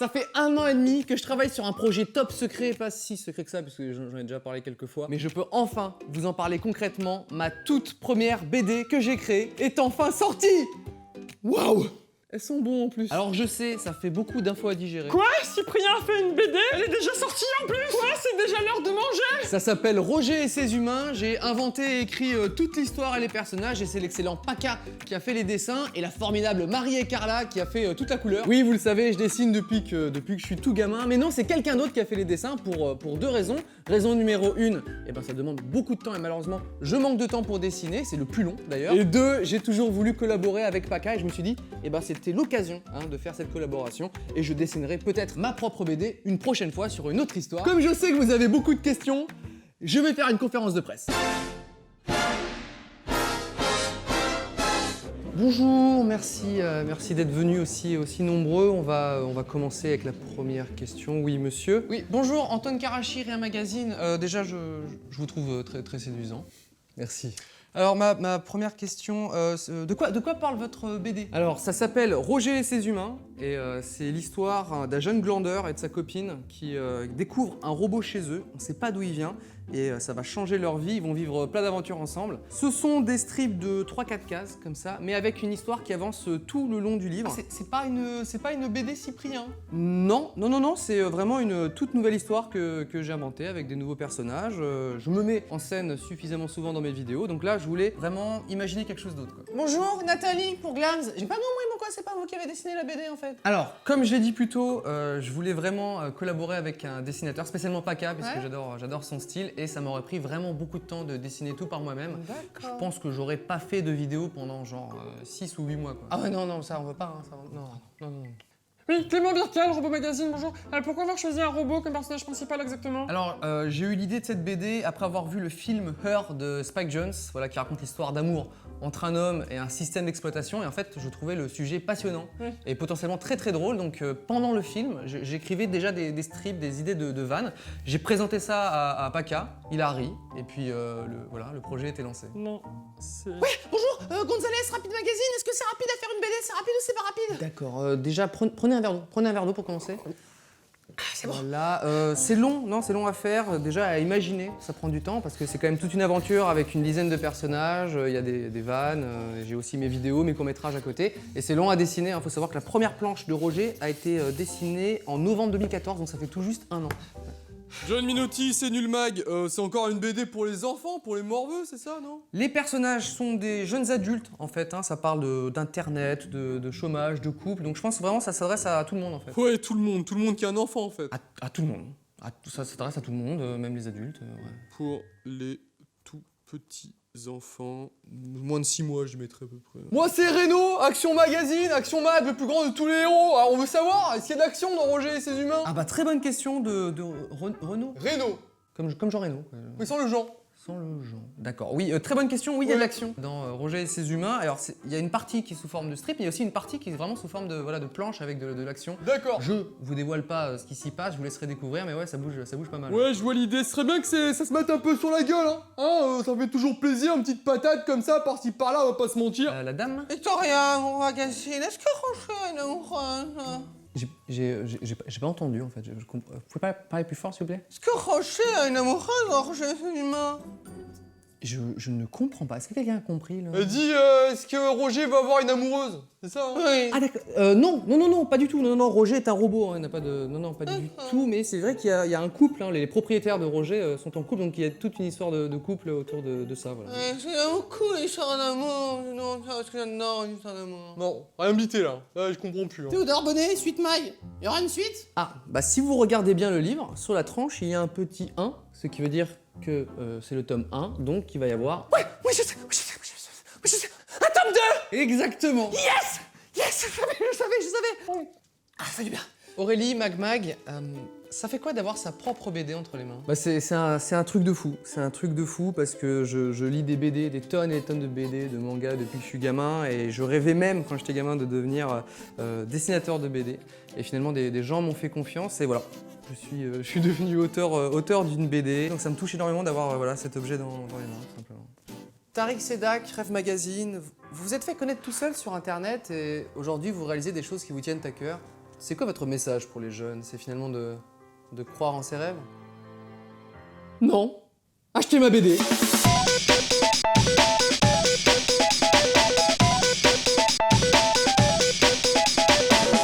Ça fait 1 an et demi que je travaille sur un projet top secret, pas si secret que ça, parce que j'en ai déjà parlé quelques fois, mais je peux enfin vous en parler concrètement. Ma toute première BD que j'ai créée est enfin sortie. Waouh! Elles sont bonnes en plus. Alors je sais, ça fait beaucoup d'infos à digérer. Quoi? Cyprien a fait une BD? Elle est déjà sortie en plus? Quoi? C'est déjà l'heure de manger? Ça s'appelle Roger et ses humains. J'ai inventé et écrit toute l'histoire et les personnages, et c'est l'excellent Paca qui a fait les dessins et la formidable Marie et Carla qui a fait toute la couleur. Oui, vous le savez, je dessine depuis que je suis tout gamin, mais non, c'est quelqu'un d'autre qui a fait les dessins pour 2 raisons. Raison numéro 1, ça demande beaucoup de temps et malheureusement, je manque de temps pour dessiner, c'est le plus long d'ailleurs. Et 2, j'ai toujours voulu collaborer avec Paca et je me suis dit, c'était l'occasion de faire cette collaboration et je dessinerai peut-être ma propre BD une prochaine fois sur une autre histoire. Comme je sais que vous avez beaucoup de questions, je vais faire une conférence de presse. Bonjour, merci d'être venus aussi nombreux. On va commencer avec la première question. Oui, monsieur. Oui, bonjour, Antoine Karachi, Rien Magazine. Déjà, je vous trouve très séduisant. Merci. Alors, ma première question, de quoi parle votre BD? Alors, ça s'appelle Roger et ses humains, et c'est l'histoire d'un jeune glandeur et de sa copine qui découvrent un robot chez eux. On ne sait pas d'où il vient, et ça va changer leur vie. Ils vont vivre plein d'aventures ensemble. Ce sont des strips de 3-4 cases, comme ça, mais avec une histoire qui avance tout le long du livre. C'est pas une BD Cyprien? Non, c'est vraiment une toute nouvelle histoire que j'ai inventée avec des nouveaux personnages. Je me mets en scène suffisamment souvent dans mes vidéos, donc là, je voulais vraiment imaginer quelque chose d'autre, quoi. Bonjour, Nathalie pour Glams. J'ai pas compris pourquoi c'est pas vous qui avez dessiné la BD en fait. Alors, comme je l'ai dit plus tôt, je voulais vraiment collaborer avec un dessinateur, spécialement Paca, parce que j'adore son style, et ça m'aurait pris vraiment beaucoup de temps de dessiner tout par moi-même. Je pense que j'aurais pas fait de vidéo pendant genre 6 ou 8 mois, quoi. Ah ouais, non, ça on veut pas, hein, ça, non. Oui, Clément Bircal, Robot Magazine, bonjour. Pourquoi avoir choisi un robot comme personnage principal exactement? Alors, j'ai eu l'idée de cette BD après avoir vu le film Her de Spike Jonze, voilà, qui raconte l'histoire d'amour entre un homme et un système d'exploitation, et en fait, je trouvais le sujet passionnant et potentiellement très drôle, donc pendant le film, j'écrivais déjà des strips, des idées de vannes. J'ai présenté ça à Paca, il a ri, et puis le projet était lancé. Non, c'est... Ouais, bonjour, Gonzalez, Rapide Magazine, est-ce que c'est rapide à faire une BD? C'est rapide ou c'est pas rapide? D'accord, déjà, prenez un verre d'eau pour commencer. Ah, c'est bon. Voilà, c'est long à faire, déjà à imaginer, ça prend du temps parce que c'est quand même toute une aventure avec une dizaine de personnages, il y a des vannes, j'ai aussi mes vidéos, mes courts-métrages à côté, et c'est long à dessiner, il faut savoir que la première planche de Roger a été dessinée en novembre 2014, donc ça fait tout juste 1 an. John Minotti, c'est Nul Mag. C'est encore une BD pour les enfants, pour les morveux, c'est ça, non? Les personnages sont des jeunes adultes, en fait, ça parle d'internet, de chômage, de couple, donc je pense vraiment que ça s'adresse à tout le monde, en fait. Ouais, tout le monde qui a un enfant, en fait. À tout le monde. Ça s'adresse à tout le monde, même les adultes, ouais. Pour les tout petits enfants, moins de 6 mois, je mettrais à peu près. Moi c'est Reno, Action Magazine, Action Mad, le plus grand de tous les héros. Alors on veut savoir, est-ce qu'il y a de l'action dans Roger et ses humains? Ah bah très bonne question de Renaud. Reno. Comme Jean Reno. Oui, sans le Jean. Sans le Jean. D'accord, oui, très bonne question, oui, il y a de l'action dans Roger et ses humains. Alors il y a une partie qui est sous forme de strip, mais il y a aussi une partie qui est vraiment sous forme de planche avec de l'action. D'accord. Je vous dévoile pas ce qui s'y passe, je vous laisserai découvrir, mais ouais, ça bouge pas mal. Ouais, je vois l'idée. Ce serait bien que ça se mette un peu sur la gueule, ça fait toujours plaisir, une petite patate comme ça, par-ci par-là, on va pas se mentir. La dame? Victoria, mon magazine, est-ce que Roger est amoureuse? J'ai pas entendu en fait, vous pouvez pas parler plus fort s'il vous plaît? Est-ce que Roger a une amoureuse, Roger et ses humains? Je ne comprends pas, est-ce que quelqu'un a compris là? Elle dit, est-ce que Roger va avoir une amoureuse? C'est ça, hein? Oui. Ah d'accord, non, pas du tout, non, Roger est un robot, il n'a pas de... Non, pas du tout, mais c'est vrai qu'il y a un couple, les propriétaires de Roger sont en couple, donc il y a toute une histoire de couple autour de ça, voilà. J'aime beaucoup l'histoire d'amour, non, parce que j'adore l'histoire d'amour. Non, rien bité là. Là, je comprends plus. Théodore Bonnet, suite maille. Il y aura une suite? Ah, bah si vous regardez bien le livre, sur la tranche, il y a un petit 1, ce qui veut dire que c'est le tome 1, donc il va y avoir... Ouais, je sais. Un tome 2! Exactement! Yes, je savais. Ah, ça fait du bien. Aurélie, Mag, ça fait quoi d'avoir sa propre BD entre les mains? Bah c'est un truc de fou, parce que je lis des BD, des tonnes et des tonnes de BD, de mangas depuis que je suis gamin, et je rêvais même quand j'étais gamin de devenir dessinateur de BD. Et finalement des gens m'ont fait confiance et voilà, je suis devenu auteur d'une BD, donc ça me touche énormément d'avoir cet objet dans les mains, tout simplement. Tariq Sedak, Rêve Magazine, vous vous êtes fait connaître tout seul sur internet et aujourd'hui vous réalisez des choses qui vous tiennent à cœur. C'est quoi votre message pour les jeunes? C'est finalement de croire en ses rêves? Non. Achetez ma BD.